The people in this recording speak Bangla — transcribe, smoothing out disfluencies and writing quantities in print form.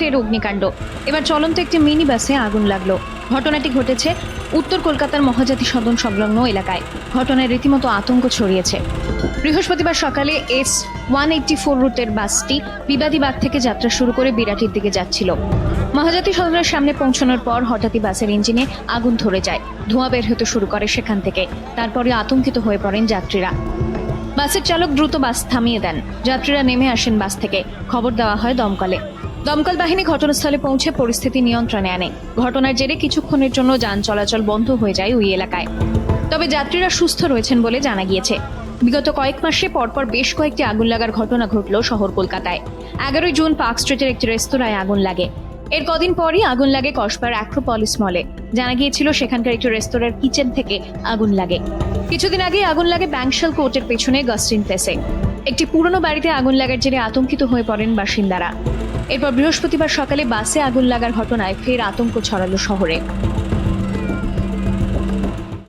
ফের অগ্নিকাণ্ড। এবার চলন্ত একটি মিনি বাসে আগুন লাগলো। ঘটনাটি ঘটেছে উত্তর কলকাতার মহাজাতি সদন সংলগ্ন এলাকায়। ঘটনায় রীতিমতো আতঙ্ক ছড়িয়েছে। বৃহস্পতিবার সকালে S-184 রুটের বাসটি বিবাদীবাগ থেকে যাত্রা শুরু করে বিরাটির দিকে যাচ্ছিল। মহাজাতি সদনের সামনে পৌঁছানোর পর হঠাৎই বাসের ইঞ্জিনে আগুন ধরে যায়। ধোঁয়া বের হতে শুরু করে সেখান থেকে। তারপরে আতঙ্কিত হয়ে পড়েন যাত্রীরা। বাসের চালক দ্রুত বাস থামিয়ে দেন। যাত্রীরা নেমে আসেন বাস থেকে। খবর দেওয়া হয় দমকলে। দমকল বাহিনী ঘটনাস্থলে পৌঁছে পরিস্থিতি নিয়ন্ত্রণে আনে। ঘটনার জেরে কিছুক্ষণের জন্য যান চলাচল বন্ধ হয়ে যায় ওই এলাকায়। তবে যাত্রীরা সুস্থ রয়েছেন বলে জানা গিয়েছে। বিগত কয়েক মাসে পরপর বেশ কয়েকটি আগুন লাগার ঘটনা ঘটল শহর কলকাতায়। 11 জুন পার্ক স্ট্রিটের একটি রেস্তোরাঁয় আগুন লাগে। এর কদিন পরই আগুন লাগে কসবার অ্যাক্রোপলিস মলে। জানা গিয়েছিল সেখানকার একটি রেস্তোরাঁর কিচেন থেকে আগুন লাগে। কিছুদিন আগে আগুন লাগে ব্যাংকশাল কোর্টের পেছনে গাস্টিন প্লেসে। একটি পুরনো বাড়িতে আগুন লাগার জেরে আতঙ্কিত হয়ে পড়েন বাসিন্দারা। এরপর বৃহস্পতিবার সকালে বাসে আগুন লাগার ঘটনায় ফের আতঙ্ক ছড়ালো শহরে।